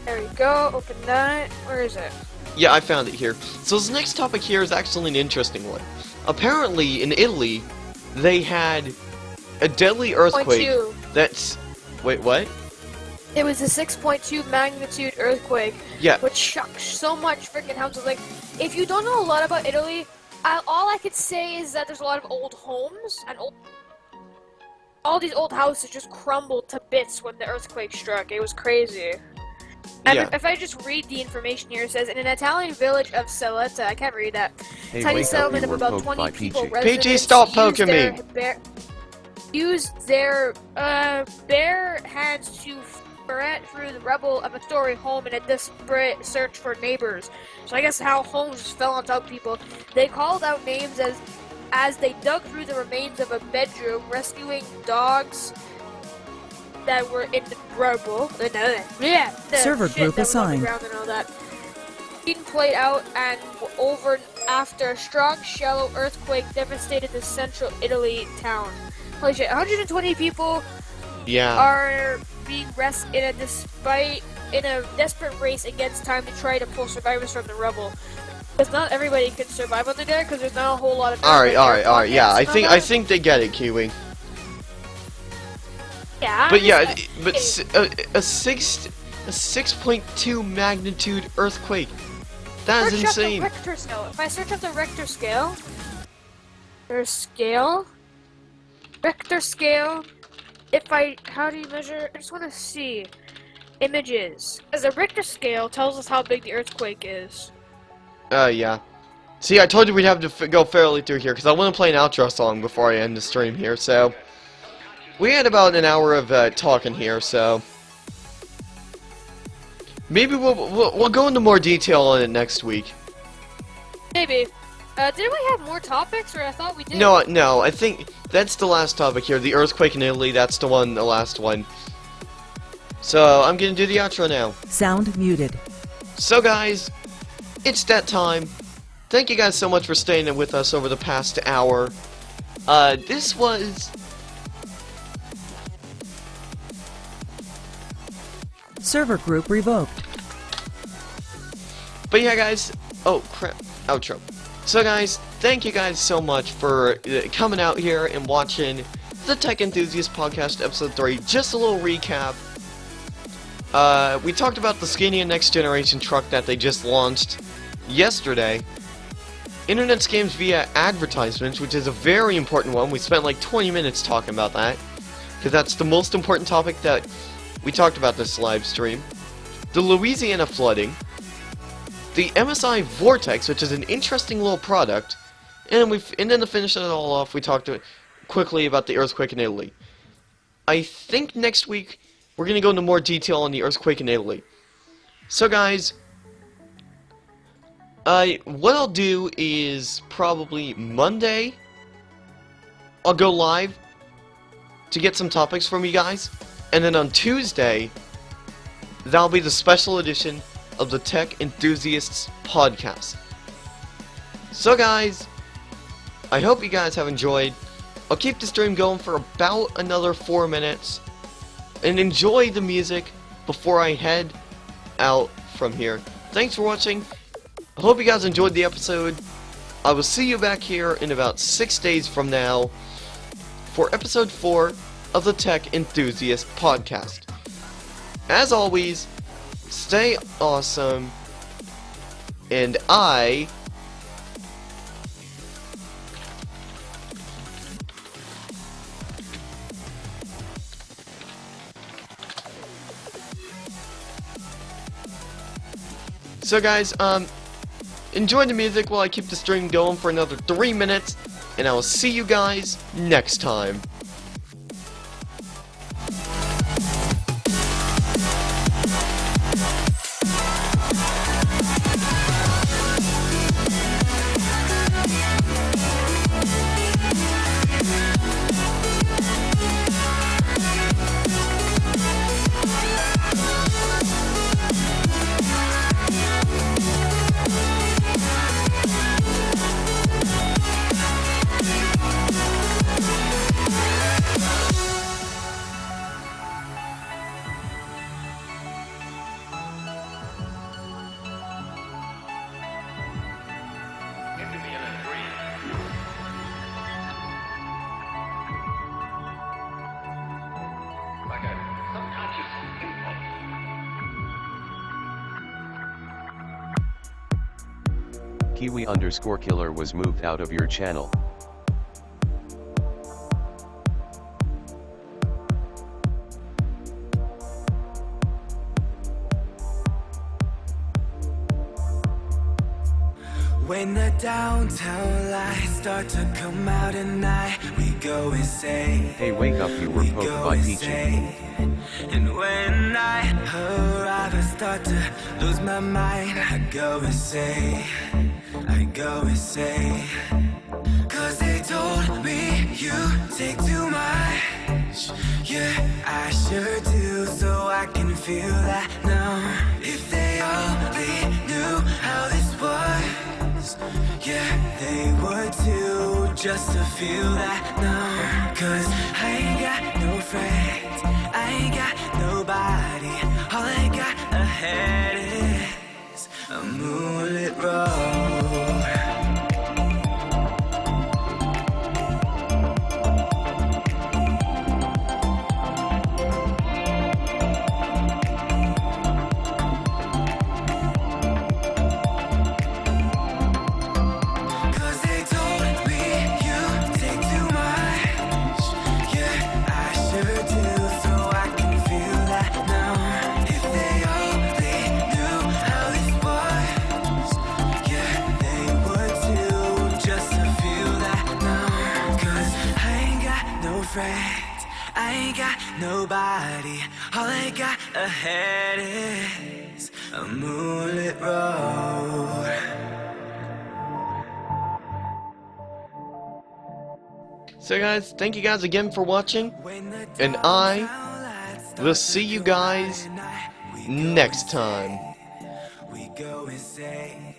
There we go, open that. Where is it? Yeah, I found it here. So this next topic here is actually an interesting one. Apparently, in Italy, they had a deadly earthquake 6.2. that's... Wait, what? It was a 6.2 magnitude earthquake. Yeah. Which shocked so much freaking houses. Like, if you don't know a lot about Italy, all I could say is that there's a lot of old homes, and all these old houses just crumbled to bits when the earthquake struck. It was crazy. And Yeah. if I just read the information here, it says, in an Italian village of Saletta, I can't read that, Hey, tiny wake up, settlement you of were about poked 20 by people, PJ. residents stop poking me! Used their bare hands to ferret through the rubble of a story home in a desperate search for neighbors. So I guess how homes just fell on top of people. They called out names as they dug through the remains of a bedroom, rescuing dogs that were in the rubble. Server group assigned. And all that. Being played out and over after a strong, shallow earthquake devastated the central Italy town. Holy shit! 120 people Yeah. are being rescued in a desperate race against time to try to pull survivors from the rubble. Because not everybody can survive on the there, because there's not a whole lot of. Alright. Yeah, I think they get it, Kiwi. Yeah. But yeah, but a 6.2 magnitude earthquake. That is insane. Search up the Richter scale. If I search up the Richter scale, there's scale. Richter scale. How do you measure? I just want to see images. As the Richter scale tells us how big the earthquake is. Yeah. See, I told you we'd have to go fairly through here, because I want to play an outro song before I end the stream here, so... We had about an hour of talking here, so... Maybe we'll go into more detail on it next week. Maybe. Did we have more topics, or I thought we did? No, I think that's the last topic here. The earthquake in Italy, that's the last one. So, I'm gonna do the outro now. Sound muted. So guys, it's that time. Thank you guys so much for staying with us over the past hour. This was... Server group revoked. But yeah guys, oh crap, outro. So guys, thank you guys so much for coming out here and watching the Tech Enthusiast Podcast, Episode 3. Just a little recap. We talked about the SCANIA Next Generation truck that they just launched yesterday. Internet scams via advertisements, which is a very important one. We spent like 20 minutes talking about that, because that's the most important topic that we talked about this live stream. The Louisiana Flooding. The MSI Vortex, which is an interesting little product. And then to finish it all off, we talked quickly about the earthquake in Italy. I think next week we're going to go into more detail on the earthquake in Italy. So guys, what I'll do is probably Monday, I'll go live to get some topics from you guys. And then on Tuesday, that'll be the special edition of the Tech Enthusiasts Podcast. So guys, I hope you guys have enjoyed. I'll keep the stream going for about another 4 minutes. And enjoy the music before I head out from here. Thanks for watching. I hope you guys enjoyed the episode. I will see you back here in about 6 days from now for episode 4 of the Tech Enthusiast Podcast. As always, stay awesome, and So guys, enjoy the music while I keep the stream going for another 3 minutes, and I will see you guys next time. Kiwi_killer was moved out of your channel. When the downtown lights start to come out at night, we go insane. Hey, wake up, you were poked by Peachy. And when I arrive, I start to lose my mind. I go insane. I go insane. Cause they told me you take too much. Yeah, I sure do, so I can feel that now. If they only knew how this was, yeah, they would too, just to feel that now. Cause I ain't got no friends, I ain't got nobody. All I got ahead is a moonlit road. I ain't got nobody. All I got ahead is a moonlit road. So guys, thank you guys again for watching, and I will see you guys next time. We go insane.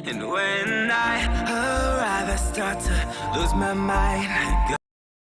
And when I arrive, I start to lose my mind.